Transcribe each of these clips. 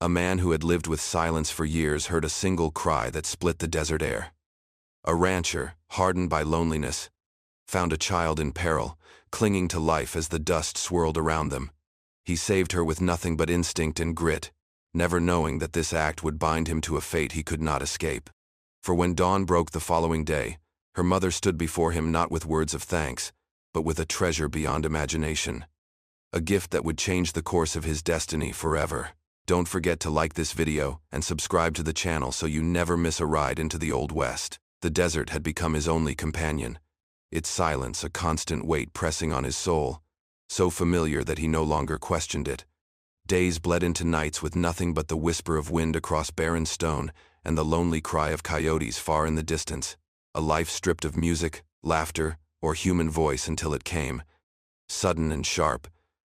A man who had lived with silence for years heard a single cry that split the desert air. A rancher, hardened by loneliness, found a child in peril, clinging to life as the dust swirled around them. He saved her with nothing but instinct and grit, never knowing that this act would bind him to a fate he could not escape. For when dawn broke the following day, her mother stood before him not with words of thanks, but with a treasure beyond imagination. A gift that would change the course of his destiny forever. Don't forget to like this video and subscribe to the channel so you never miss a ride into the Old West. The desert had become his only companion, its silence a constant weight pressing on his soul, so familiar that he no longer questioned it. Days bled into nights with nothing but the whisper of wind across barren stone and the lonely cry of coyotes far in the distance. A life stripped of music, laughter, or human voice until it came, sudden and sharp,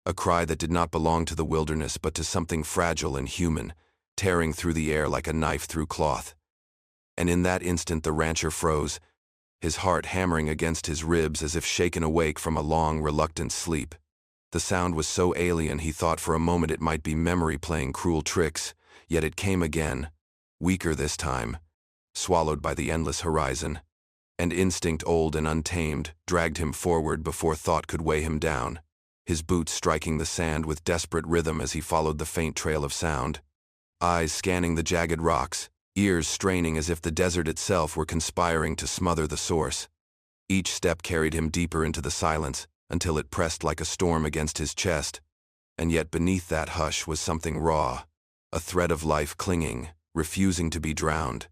a cry that did not belong to the wilderness but to something fragile and human, tearing through the air like a knife through cloth. And in that instant the rancher froze, his heart hammering against his ribs as if shaken awake from a long, reluctant sleep. The sound was so alien he thought for a moment it might be memory playing cruel tricks, yet it came again, weaker this time, swallowed by the endless horizon. And instinct old and untamed dragged him forward before thought could weigh him down, his boots striking the sand with desperate rhythm as he followed the faint trail of sound. Eyes scanning the jagged rocks, ears straining as if the desert itself were conspiring to smother the source. Each step carried him deeper into the silence, until it pressed like a storm against his chest. And yet beneath that hush was something raw, a thread of life clinging, refusing to be drowned.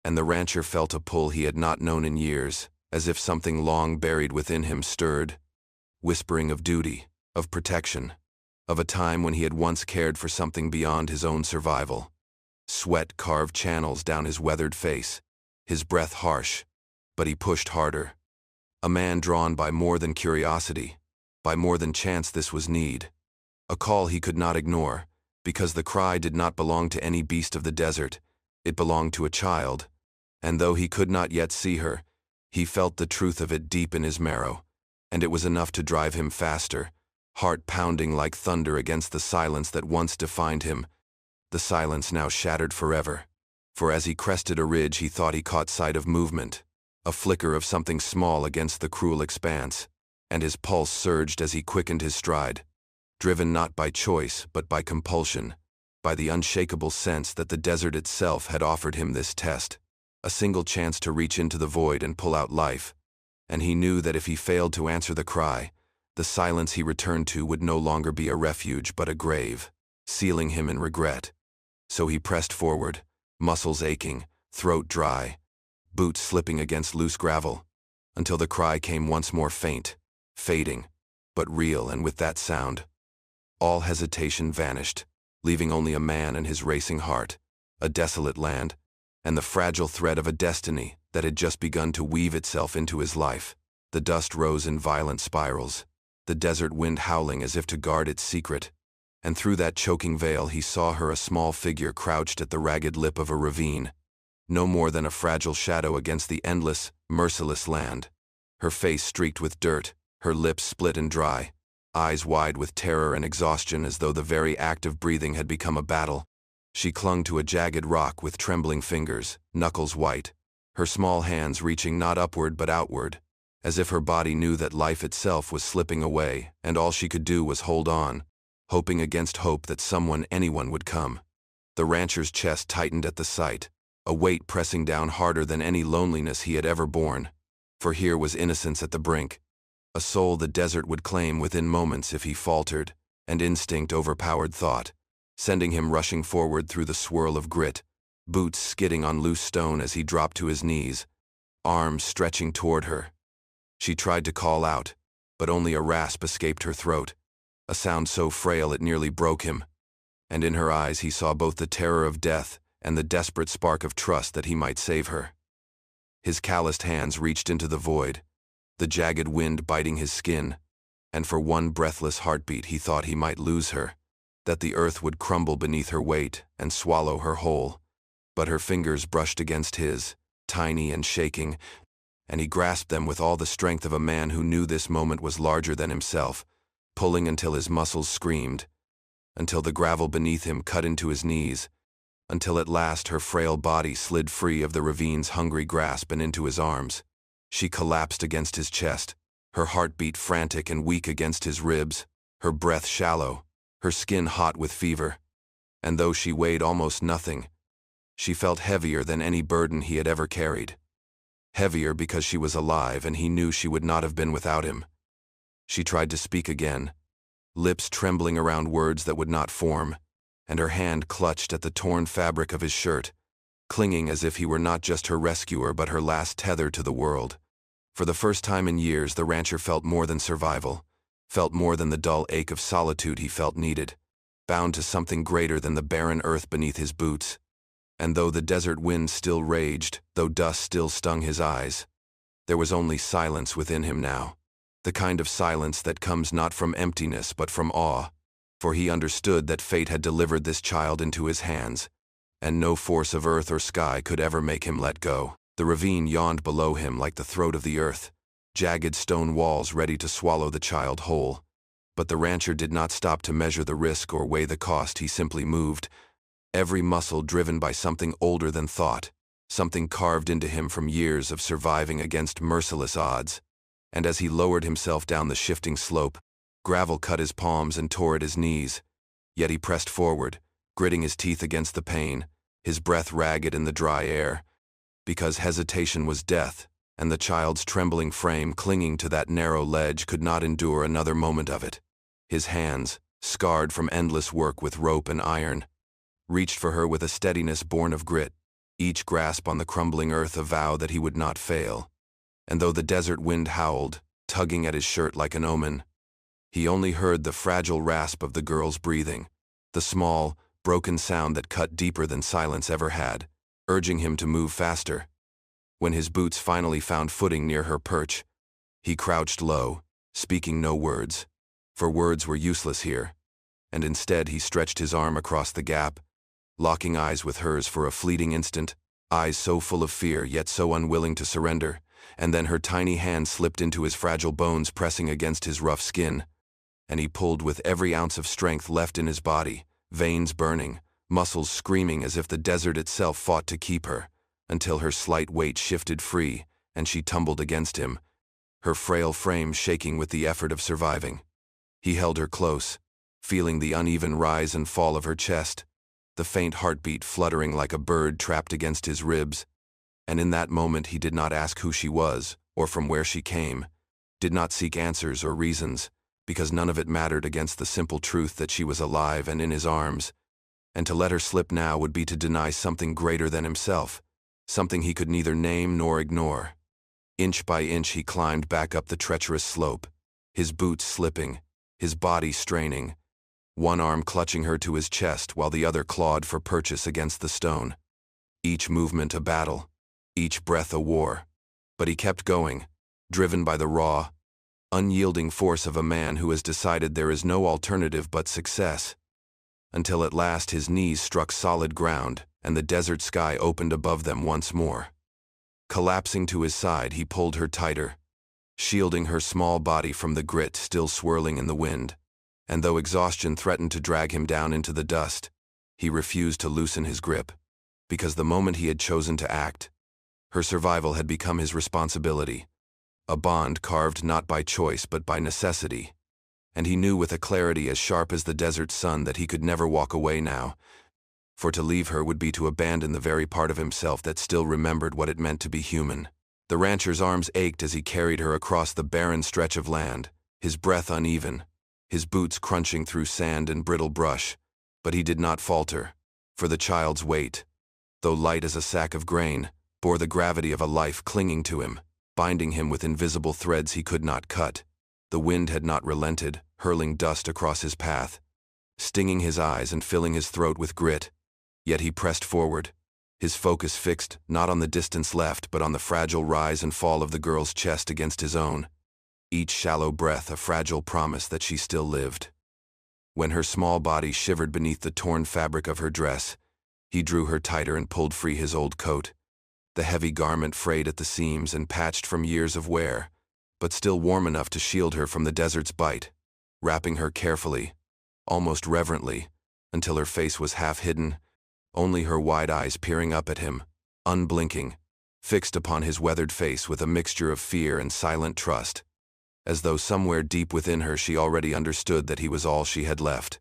And the rancher felt a pull he had not known in years, as if something long buried within him stirred, whispering of duty, of protection, of a time when he had once cared for something beyond his own survival. Sweat carved channels down his weathered face, his breath harsh, but he pushed harder. A man drawn by more than curiosity, by more than chance. This was need. A call he could not ignore, because the cry did not belong to any beast of the desert, it belonged to a child. And though he could not yet see her, he felt the truth of it deep in his marrow, and it was enough to drive him faster, heart pounding like thunder against the silence that once defined him, the silence now shattered forever. For as he crested a ridge he thought he caught sight of movement, a flicker of something small against the cruel expanse, and his pulse surged as he quickened his stride, driven not by choice but by compulsion, by the unshakable sense that the desert itself had offered him this test, a single chance to reach into the void and pull out life. And he knew that if he failed to answer the cry, the silence he returned to would no longer be a refuge but a grave, sealing him in regret. So he pressed forward, muscles aching, throat dry, boots slipping against loose gravel, until the cry came once more faint, fading, but real, and with that sound, all hesitation vanished, leaving only a man and his racing heart, a desolate land, and the fragile thread of a destiny that had just begun to weave itself into his life. The dust rose in violent spirals, the desert wind howling as if to guard its secret, and through that choking veil he saw her, a small figure crouched at the ragged lip of a ravine, no more than a fragile shadow against the endless, merciless land. Her face streaked with dirt, her lips split and dry, eyes wide with terror and exhaustion as though the very act of breathing had become a battle. She clung to a jagged rock with trembling fingers, knuckles white, her small hands reaching not upward but outward, as if her body knew that life itself was slipping away, and all she could do was hold on, hoping against hope that anyone would come. The rancher's chest tightened at the sight, a weight pressing down harder than any loneliness he had ever borne. For here was innocence at the brink, a soul the desert would claim within moments if he faltered, and instinct overpowered thought, sending him rushing forward through the swirl of grit, boots skidding on loose stone as he dropped to his knees, arms stretching toward her. She tried to call out, but only a rasp escaped her throat, a sound so frail it nearly broke him, and in her eyes he saw both the terror of death and the desperate spark of trust that he might save her. His calloused hands reached into the void, the jagged wind biting his skin, and for one breathless heartbeat he thought he might lose her, that the earth would crumble beneath her weight and swallow her whole. But her fingers brushed against his, tiny and shaking, and he grasped them with all the strength of a man who knew this moment was larger than himself, pulling until his muscles screamed. until the gravel beneath him cut into his knees, until at last her frail body slid free of the ravine's hungry grasp and into his arms. She collapsed against his chest, her heartbeat frantic and weak against his ribs, her breath shallow, her skin hot with fever. And though she weighed almost nothing, she felt heavier than any burden he had ever carried. Heavier because she was alive and he knew she would not have been without him. She tried to speak again, lips trembling around words that would not form, and her hand clutched at the torn fabric of his shirt, clinging as if he were not just her rescuer but her last tether to the world. For the first time in years, the rancher felt more than survival, felt more than the dull ache of solitude he felt needed, bound to something greater than the barren earth beneath his boots. And though the desert wind still raged, though dust still stung his eyes, there was only silence within him now, the kind of silence that comes not from emptiness but from awe, for he understood that fate had delivered this child into his hands, and no force of earth or sky could ever make him let go. The ravine yawned below him like the throat of the earth, jagged stone walls ready to swallow the child whole. But the rancher did not stop to measure the risk or weigh the cost. He simply moved, every muscle driven by something older than thought, something carved into him from years of surviving against merciless odds. And as he lowered himself down the shifting slope, gravel cut his palms and tore at his knees. Yet he pressed forward, gritting his teeth against the pain, his breath ragged in the dry air, because hesitation was death, and the child's trembling frame clinging to that narrow ledge could not endure another moment of it. His hands, scarred from endless work with rope and iron, reached for her with a steadiness born of grit, each grasp on the crumbling earth a vow that he would not fail. And though the desert wind howled, tugging at his shirt like an omen, he only heard the fragile rasp of the girl's breathing, the small, broken sound that cut deeper than silence ever had, urging him to move faster. When his boots finally found footing near her perch, he crouched low, speaking no words, for words were useless here, and instead he stretched his arm across the gap, locking eyes with hers for a fleeting instant, eyes so full of fear yet so unwilling to surrender, and then her tiny hand slipped into his fragile bones, pressing against his rough skin, and he pulled with every ounce of strength left in his body, veins burning, muscles screaming as if the desert itself fought to keep her, until her slight weight shifted free, and she tumbled against him, her frail frame shaking with the effort of surviving. He held her close, feeling the uneven rise and fall of her chest, the faint heartbeat fluttering like a bird trapped against his ribs, and in that moment he did not ask who she was, or from where she came, did not seek answers or reasons, because none of it mattered against the simple truth that she was alive and in his arms, and to let her slip now would be to deny something greater than himself, something he could neither name nor ignore. Inch by inch he climbed back up the treacherous slope, his boots slipping, his body straining, one arm clutching her to his chest while the other clawed for purchase against the stone. Each movement a battle, each breath a war. But he kept going, driven by the raw, unyielding force of a man who has decided there is no alternative but success, until at last his knees struck solid ground and the desert sky opened above them once more. Collapsing to his side, he pulled her tighter, shielding her small body from the grit still swirling in the wind, and though exhaustion threatened to drag him down into the dust, he refused to loosen his grip, because the moment he had chosen to act, her survival had become his responsibility, a bond carved not by choice but by necessity, and he knew with a clarity as sharp as the desert sun that he could never walk away now, for to leave her would be to abandon the very part of himself that still remembered what it meant to be human. The rancher's arms ached as he carried her across the barren stretch of land, his breath uneven, his boots crunching through sand and brittle brush, but he did not falter, for the child's weight, though light as a sack of grain, bore the gravity of a life clinging to him, binding him with invisible threads he could not cut. The wind had not relented, hurling dust across his path, stinging his eyes and filling his throat with grit. Yet he pressed forward, his focus fixed not on the distance left but on the fragile rise and fall of the girl's chest against his own, each shallow breath a fragile promise that she still lived. When her small body shivered beneath the torn fabric of her dress, he drew her tighter and pulled free his old coat, the heavy garment frayed at the seams and patched from years of wear, but still warm enough to shield her from the desert's bite. Wrapping her carefully, almost reverently, until her face was half hidden, only her wide eyes peering up at him, unblinking, fixed upon his weathered face with a mixture of fear and silent trust, as though somewhere deep within her she already understood that he was all she had left.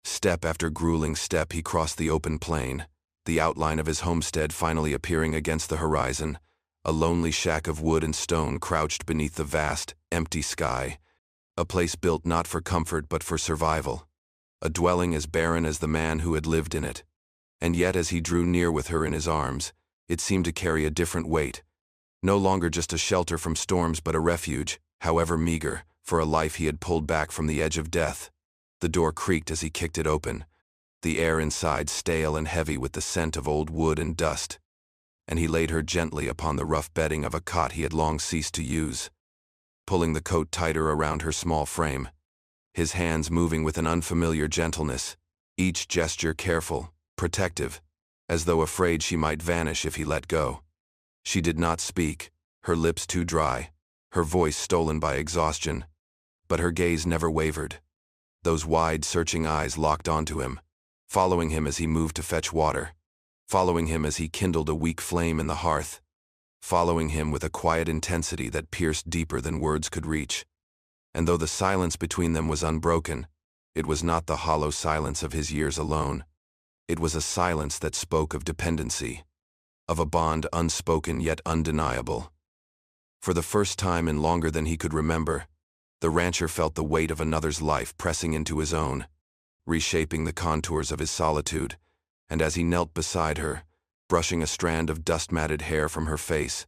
Step after grueling step he crossed the open plain, the outline of his homestead finally appearing against the horizon, a lonely shack of wood and stone crouched beneath the vast, empty sky, a place built not for comfort but for survival, a dwelling as barren as the man who had lived in it. And yet as he drew near with her in his arms, it seemed to carry a different weight, no longer just a shelter from storms but a refuge, however meager, for a life he had pulled back from the edge of death. The door creaked as he kicked it open, the air inside stale and heavy with the scent of old wood and dust, and he laid her gently upon the rough bedding of a cot he had long ceased to use, pulling the coat tighter around her small frame, his hands moving with an unfamiliar gentleness, each gesture careful, protective, as though afraid she might vanish if he let go. She did not speak, her lips too dry, her voice stolen by exhaustion, but her gaze never wavered. Those wide, searching eyes locked onto him, following him as he moved to fetch water, following him as he kindled a weak flame in the hearth, following him with a quiet intensity that pierced deeper than words could reach. And though the silence between them was unbroken, it was not the hollow silence of his years alone. It was a silence that spoke of dependency, of a bond unspoken yet undeniable. For the first time in longer than he could remember, the rancher felt the weight of another's life pressing into his own, reshaping the contours of his solitude, and as he knelt beside her, brushing a strand of dust-matted hair from her face,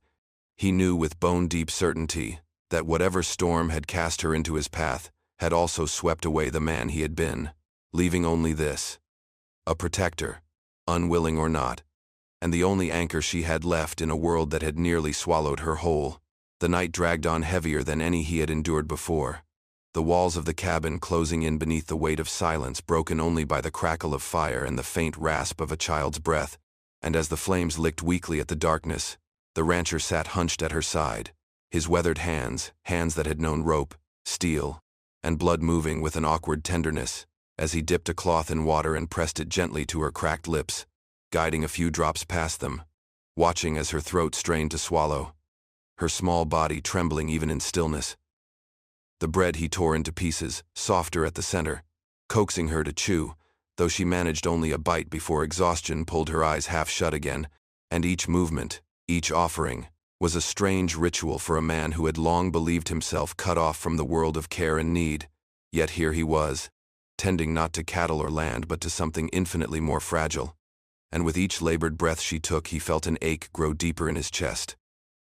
he knew with bone-deep certainty that whatever storm had cast her into his path had also swept away the man he had been, leaving only this: a protector, unwilling or not, and the only anchor she had left in a world that had nearly swallowed her whole. The night dragged on heavier than any he had endured before, the walls of the cabin closing in beneath the weight of silence broken only by the crackle of fire and the faint rasp of a child's breath, and as the flames licked weakly at the darkness, the rancher sat hunched at her side, his weathered hands that had known rope, steel, and blood moving with an awkward tenderness, as he dipped a cloth in water and pressed it gently to her cracked lips, guiding a few drops past them, watching as her throat strained to swallow, her small body trembling even in stillness. The bread he tore into pieces, softer at the center, coaxing her to chew, though she managed only a bite before exhaustion pulled her eyes half shut again, and each movement, each offering, was a strange ritual for a man who had long believed himself cut off from the world of care and need, yet here he was, tending not to cattle or land but to something infinitely more fragile, and with each labored breath she took he felt an ache grow deeper in his chest.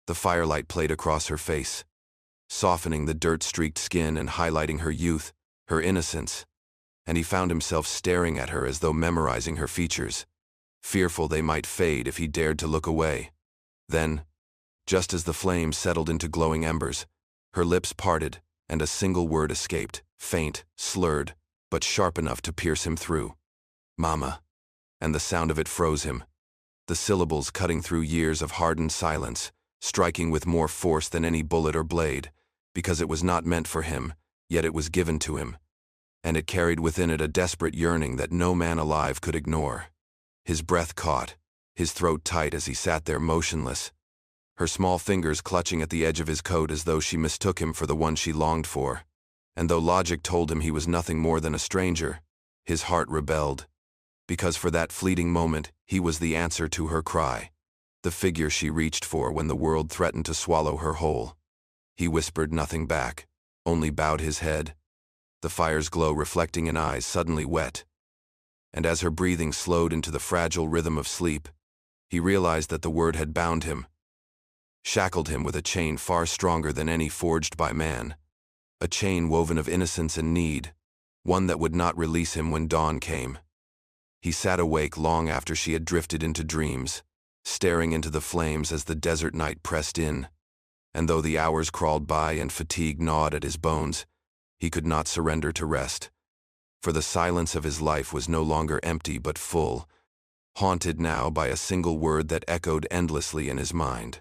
The firelight played across her face, softening the dirt-streaked skin and highlighting her youth, her innocence, and he found himself staring at her as though memorizing her features, fearful they might fade if he dared to look away. Then, just as the flames settled into glowing embers, her lips parted and a single word escaped, faint, slurred, but sharp enough to pierce him through. "Mama," and the sound of it froze him, the syllables cutting through years of hardened silence, striking with more force than any bullet or blade, because it was not meant for him, yet it was given to him, and it carried within it a desperate yearning that no man alive could ignore. His breath caught, his throat tight as he sat there motionless, her small fingers clutching at the edge of his coat as though she mistook him for the one she longed for, and though logic told him he was nothing more than a stranger, his heart rebelled, because for that fleeting moment he was the answer to her cry, the figure she reached for when the world threatened to swallow her whole. He whispered nothing back, only bowed his head, the fire's glow reflecting in eyes suddenly wet. And as her breathing slowed into the fragile rhythm of sleep, he realized that the word had bound him, shackled him with a chain far stronger than any forged by man, a chain woven of innocence and need, one that would not release him when dawn came. He sat awake long after she had drifted into dreams, staring into the flames as the desert night pressed in, and though the hours crawled by and fatigue gnawed at his bones, he could not surrender to rest, for the silence of his life was no longer empty but full, haunted now by a single word that echoed endlessly in his mind.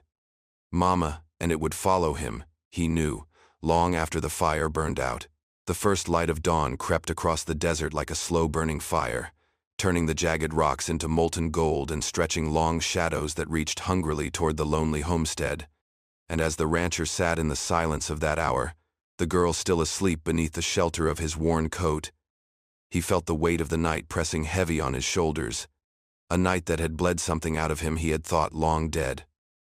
Mama, and it would follow him, he knew, long after the fire burned out, The first light of dawn crept across the desert like a slow-burning fire, turning the jagged rocks into molten gold and stretching long shadows that reached hungrily toward the lonely homestead. And as the rancher sat in the silence of that hour, the girl still asleep beneath the shelter of his worn coat, he felt the weight of the night pressing heavy on his shoulders, a night that had bled something out of him he had thought long dead.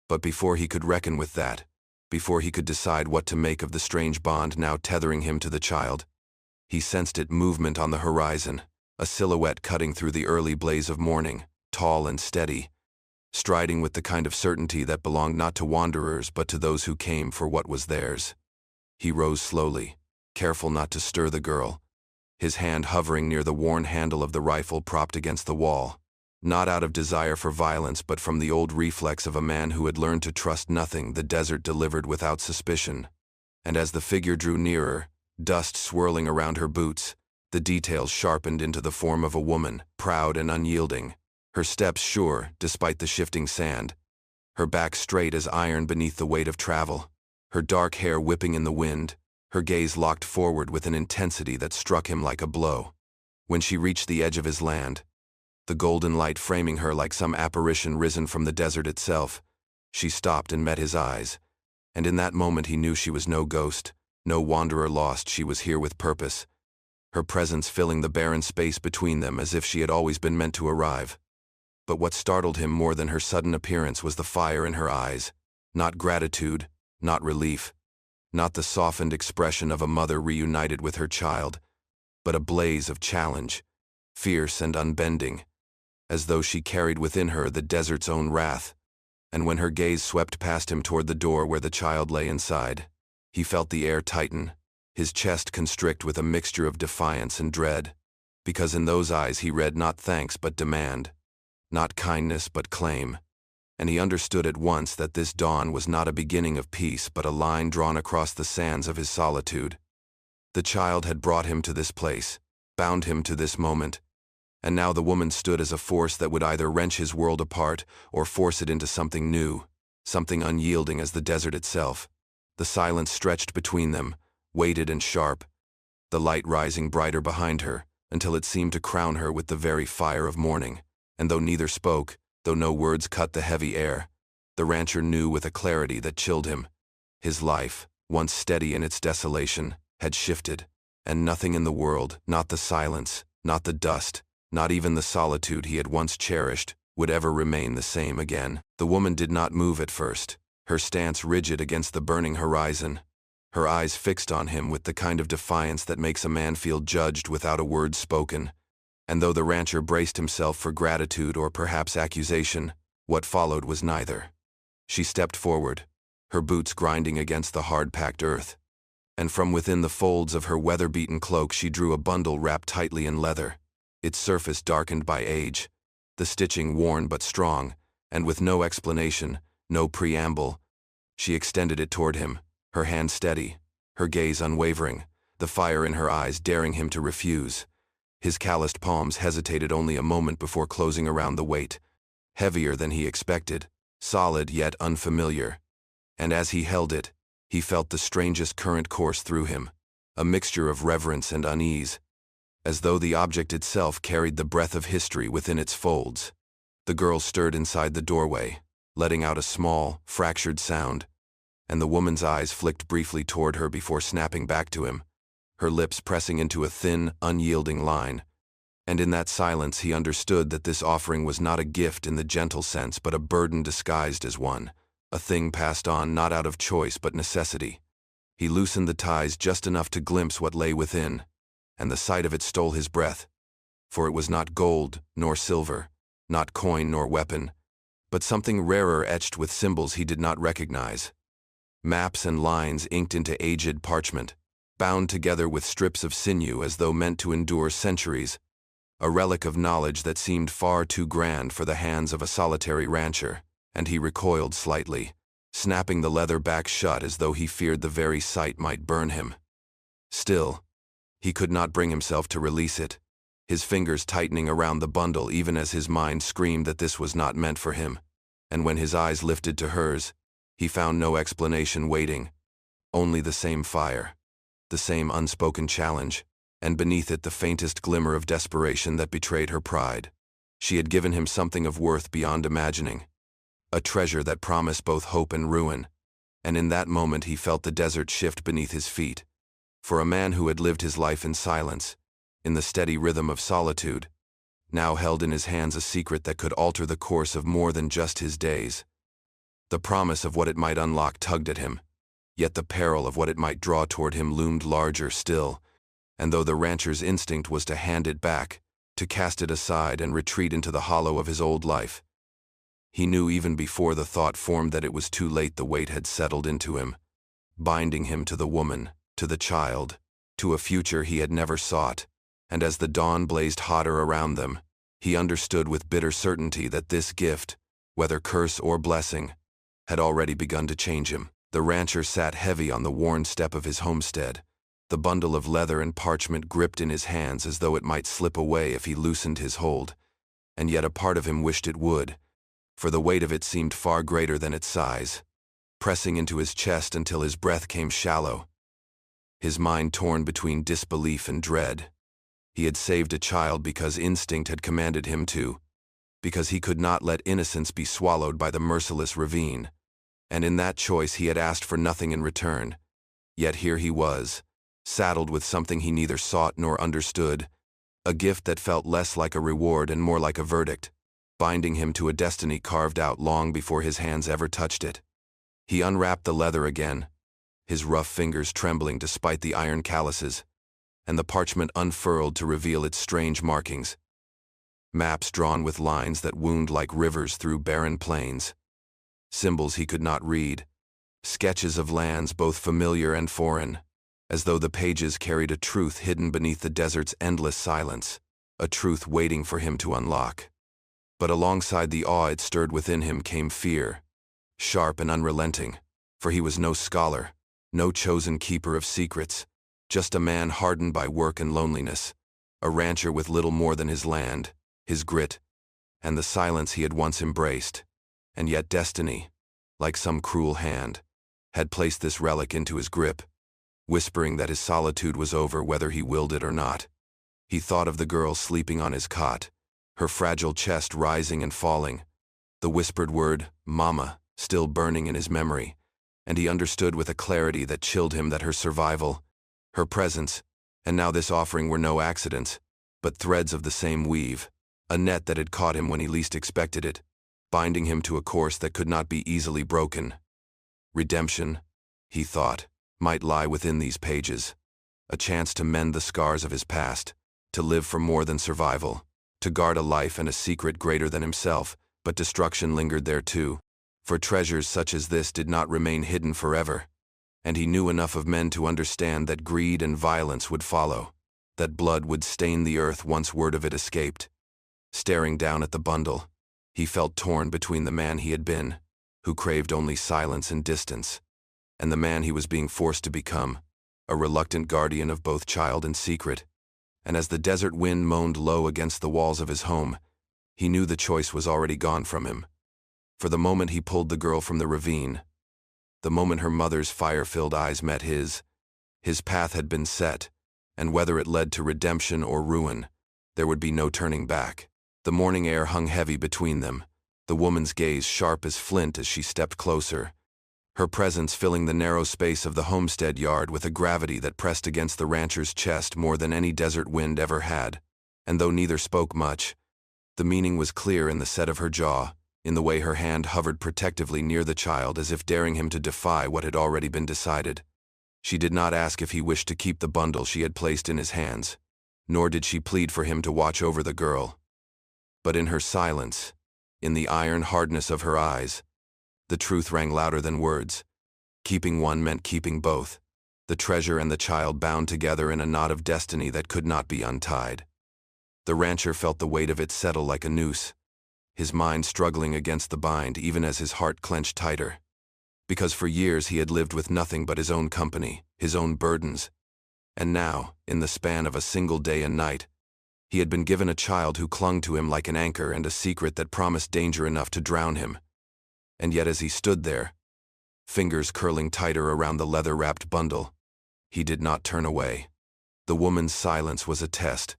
But before he could reckon with that, before he could decide what to make of the strange bond now tethering him to the child, he sensed it movement on the horizon, a silhouette cutting through the early blaze of morning, tall and steady, striding with the kind of certainty that belonged not to wanderers but to those who came for what was theirs. He rose slowly, careful not to stir the girl, his hand hovering near the worn handle of the rifle propped against the wall, not out of desire for violence but from the old reflex of a man who had learned to trust nothing the desert delivered without suspicion. And as the figure drew nearer, dust swirling around her boots, the details sharpened into the form of a woman, proud and unyielding, her steps sure despite the shifting sand, her back straight as iron beneath the weight of travel, her dark hair whipping in the wind, her gaze locked forward with an intensity that struck him like a blow. When she reached the edge of his land, the golden light framing her like some apparition risen from the desert itself, she stopped and met his eyes, and in that moment he knew she was no ghost, no wanderer lost. She was here with purpose, her presence filling the barren space between them as if she had always been meant to arrive. But what startled him more than her sudden appearance was the fire in her eyes, not gratitude, not relief, not the softened expression of a mother reunited with her child, but a blaze of challenge, fierce and unbending, as though she carried within her the desert's own wrath. And when her gaze swept past him toward the door where the child lay inside, he felt the air tighten, his chest constrict with a mixture of defiance and dread, because in those eyes he read not thanks but demand, not kindness but claim. And he understood at once that this dawn was not a beginning of peace but a line drawn across the sands of his solitude. The child had brought him to this place, bound him to this moment, and now the woman stood as a force that would either wrench his world apart or force it into something new, something unyielding as the desert itself. The silence stretched between them, weighted and sharp, the light rising brighter behind her, until it seemed to crown her with the very fire of morning. And though neither spoke, though no words cut the heavy air, the rancher knew with a clarity that chilled him. His life, once steady in its desolation, had shifted, and nothing in the world, not the silence, not the dust, not even the solitude he had once cherished, would ever remain the same again. The woman did not move at first, her stance rigid against the burning horizon, her eyes fixed on him with the kind of defiance that makes a man feel judged without a word spoken. And though the rancher braced himself for gratitude or perhaps accusation, what followed was neither. She stepped forward, her boots grinding against the hard-packed earth, and from within the folds of her weather-beaten cloak she drew a bundle wrapped tightly in leather, its surface darkened by age, the stitching worn but strong, and with no explanation, no preamble, she extended it toward him, her hand steady, her gaze unwavering, the fire in her eyes daring him to refuse. His calloused palms hesitated only a moment before closing around the weight, heavier than he expected, solid yet unfamiliar. And as he held it, he felt the strangest current course through him, a mixture of reverence and unease, as though the object itself carried the breath of history within its folds. The girl stirred inside the doorway, letting out a small, fractured sound, and the woman's eyes flicked briefly toward her before snapping back to him, her lips pressing into a thin, unyielding line. And in that silence he understood that this offering was not a gift in the gentle sense but a burden disguised as one, a thing passed on not out of choice but necessity. He loosened the ties just enough to glimpse what lay within, and the sight of it stole his breath, for it was not gold nor silver, not coin nor weapon, but something rarer etched with symbols he did not recognize. Maps and lines inked into aged parchment, bound together with strips of sinew as though meant to endure centuries, a relic of knowledge that seemed far too grand for the hands of a solitary rancher, and he recoiled slightly, snapping the leather back shut as though he feared the very sight might burn him. Still, he could not bring himself to release it, his fingers tightening around the bundle even as his mind screamed that this was not meant for him. And when his eyes lifted to hers, he found no explanation waiting, only the same fire. the same unspoken challenge, and beneath it the faintest glimmer of desperation that betrayed her pride. She had given him something of worth beyond imagining, a treasure that promised both hope and ruin, and in that moment he felt the desert shift beneath his feet. For a man who had lived his life in silence, in the steady rhythm of solitude, now held in his hands a secret that could alter the course of more than just his days. The promise of what it might unlock tugged at him, yet the peril of what it might draw toward him loomed larger still, and though the rancher's instinct was to hand it back, to cast it aside and retreat into the hollow of his old life, he knew even before the thought formed that it was too late. The weight had settled into him, binding him to the woman, to the child, to a future he had never sought, and as the dawn blazed hotter around them, he understood with bitter certainty that this gift, whether curse or blessing, had already begun to change him. The rancher sat heavy on the worn step of his homestead, the bundle of leather and parchment gripped in his hands as though it might slip away if he loosened his hold, and yet a part of him wished it would, for the weight of it seemed far greater than its size, pressing into his chest until his breath came shallow, his mind torn between disbelief and dread. He had saved a child because instinct had commanded him to, because he could not let innocence be swallowed by the merciless ravine, and in that choice he had asked for nothing in return. Yet here he was, saddled with something he neither sought nor understood, a gift that felt less like a reward and more like a verdict, binding him to a destiny carved out long before his hands ever touched it. He unwrapped the leather again, his rough fingers trembling despite the iron calluses, and the parchment unfurled to reveal its strange markings. Maps drawn with lines that wound like rivers through barren plains. Symbols he could not read. Sketches of lands both familiar and foreign, as though the pages carried a truth hidden beneath the desert's endless silence, a truth waiting for him to unlock. But alongside the awe it stirred within him came fear, sharp and unrelenting, for he was no scholar, no chosen keeper of secrets, just a man hardened by work and loneliness, a rancher with little more than his land, his grit, and the silence he had once embraced. And yet destiny, like some cruel hand, had placed this relic into his grip, whispering that his solitude was over whether he willed it or not. He thought of the girl sleeping on his cot, her fragile chest rising and falling, the whispered word, "Mama," still burning in his memory, and he understood with a clarity that chilled him that her survival, her presence, and now this offering were no accidents, but threads of the same weave, a net that had caught him when he least expected it, binding him to a course that could not be easily broken. Redemption, he thought, might lie within these pages, a chance to mend the scars of his past, to live for more than survival, to guard a life and a secret greater than himself, but destruction lingered there too, for treasures such as this did not remain hidden forever, and he knew enough of men to understand that greed and violence would follow, that blood would stain the earth once word of it escaped. Staring down at the bundle, he felt torn between the man he had been, who craved only silence and distance, and the man he was being forced to become, a reluctant guardian of both child and secret. And as the desert wind moaned low against the walls of his home, he knew the choice was already gone from him. For the moment he pulled the girl from the ravine, the moment her mother's fire-filled eyes met his path had been set, and whether it led to redemption or ruin, there would be no turning back. The morning air hung heavy between them, the woman's gaze sharp as flint as she stepped closer, her presence filling the narrow space of the homestead yard with a gravity that pressed against the rancher's chest more than any desert wind ever had. And though neither spoke much, the meaning was clear in the set of her jaw, in the way her hand hovered protectively near the child as if daring him to defy what had already been decided. She did not ask if he wished to keep the bundle she had placed in his hands, nor did she plead for him to watch over the girl. But in her silence, in the iron hardness of her eyes, the truth rang louder than words. Keeping one meant keeping both, the treasure and the child bound together in a knot of destiny that could not be untied. The rancher felt the weight of it settle like a noose, his mind struggling against the bind even as his heart clenched tighter. Because for years he had lived with nothing but his own company, his own burdens, and now, in the span of a single day and night, he had been given a child who clung to him like an anchor and a secret that promised danger enough to drown him. And yet as he stood there, fingers curling tighter around the leather-wrapped bundle, He did not turn away. The woman's silence was a test,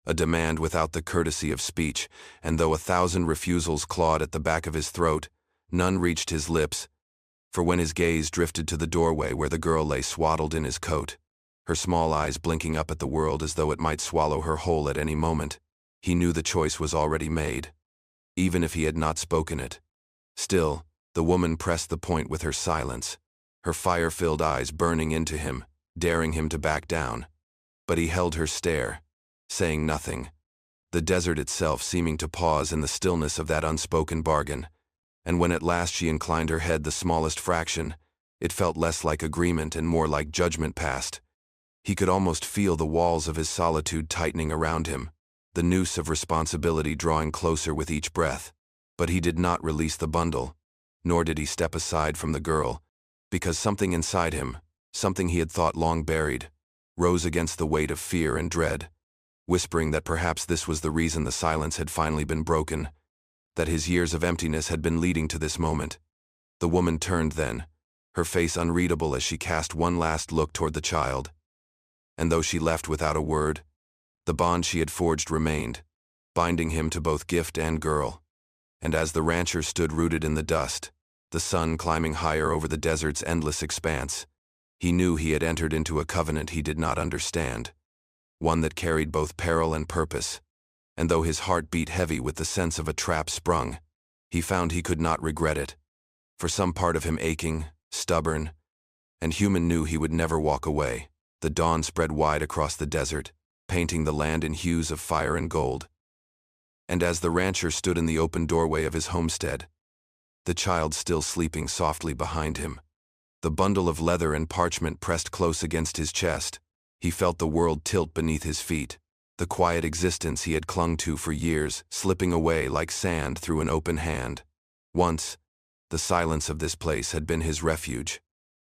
a demand without the courtesy of speech, and though 1,000 refusals clawed at the back of his throat, none reached his lips, for when his gaze drifted to the doorway where the girl lay swaddled in his coat, her small eyes blinking up at the world as though it might swallow her whole at any moment, he knew the choice was already made, even if he had not spoken it. Still, the woman pressed the point with her silence, her fire-filled eyes burning into him, daring him to back down. But he held her stare, saying nothing, the desert itself seeming to pause in the stillness of that unspoken bargain, and when at last she inclined her head the smallest fraction, it felt less like agreement and more like judgment passed. He could almost feel the walls of his solitude tightening around him, the noose of responsibility drawing closer with each breath. But he did not release the bundle, nor did he step aside from the girl, because something inside him, something he had thought long buried, rose against the weight of fear and dread, whispering that perhaps this was the reason the silence had finally been broken, that his years of emptiness had been leading to this moment. The woman turned then, her face unreadable as she cast one last look toward the child. And though she left without a word, the bond she had forged remained, binding him to both gift and girl. And as the rancher stood rooted in the dust, the sun climbing higher over the desert's endless expanse, he knew he had entered into a covenant he did not understand, one that carried both peril and purpose, and though his heart beat heavy with the sense of a trap sprung, he found he could not regret it, for some part of him aching, stubborn, and human knew he would never walk away. The dawn spread wide across the desert, painting the land in hues of fire and gold. And as the rancher stood in the open doorway of his homestead, the child still sleeping softly behind him, the bundle of leather and parchment pressed close against his chest, he felt the world tilt beneath his feet, the quiet existence he had clung to for years slipping away like sand through an open hand. Once, the silence of this place had been his refuge,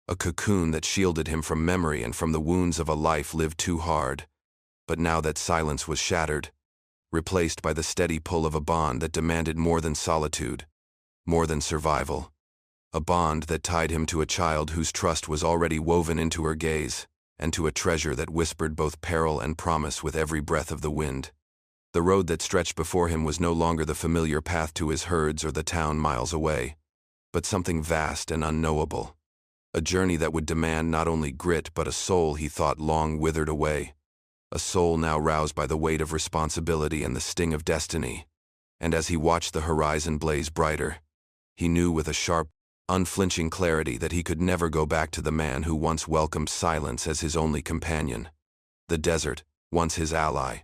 a cocoon that shielded him from memory and from the wounds of a life lived too hard. But now that silence was shattered, replaced by the steady pull of a bond that demanded more than solitude, more than survival. A bond that tied him to a child whose trust was already woven into her gaze, and to a treasure that whispered both peril and promise with every breath of the wind. The road that stretched before him was no longer the familiar path to his herds or the town miles away, but something vast and unknowable. A journey that would demand not only grit but a soul he thought long withered away, a soul now roused by the weight of responsibility and the sting of destiny. And as he watched the horizon blaze brighter, he knew with a sharp, unflinching clarity that he could never go back to the man who once welcomed silence as his only companion. The desert, once his ally,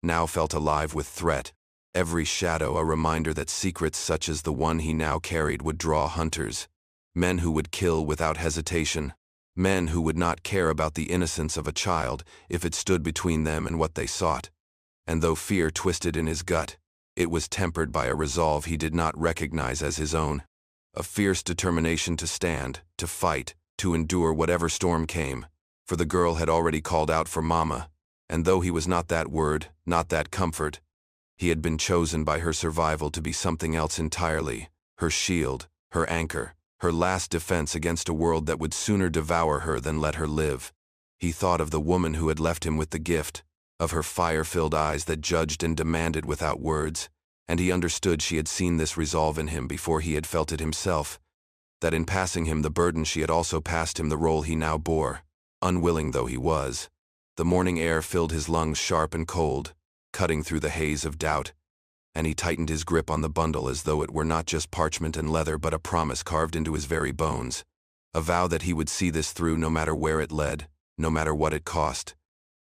now felt alive with threat, every shadow a reminder that secrets such as the one he now carried would draw hunters, men who would kill without hesitation, men who would not care about the innocence of a child if it stood between them and what they sought. And though fear twisted in his gut, it was tempered by a resolve he did not recognize as his own, a fierce determination to stand, to fight, to endure whatever storm came, for the girl had already called out for Mama, and though he was not that word, not that comfort, he had been chosen by her survival to be something else entirely, her shield, her anchor, her last defense against a world that would sooner devour her than let her live. He thought of the woman who had left him with the gift, of her fire-filled eyes that judged and demanded without words, and he understood she had seen this resolve in him before he had felt it himself, that in passing him the burden she had also passed him the role he now bore, unwilling though he was. The morning air filled his lungs sharp and cold, cutting through the haze of doubt, and he tightened his grip on the bundle as though it were not just parchment and leather but a promise carved into his very bones, a vow that he would see this through no matter where it led, no matter what it cost.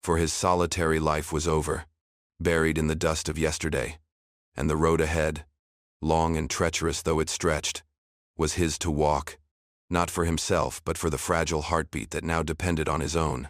For his solitary life was over, buried in the dust of yesterday, and the road ahead, long and treacherous though it stretched, was his to walk, not for himself but for the fragile heartbeat that now depended on his own.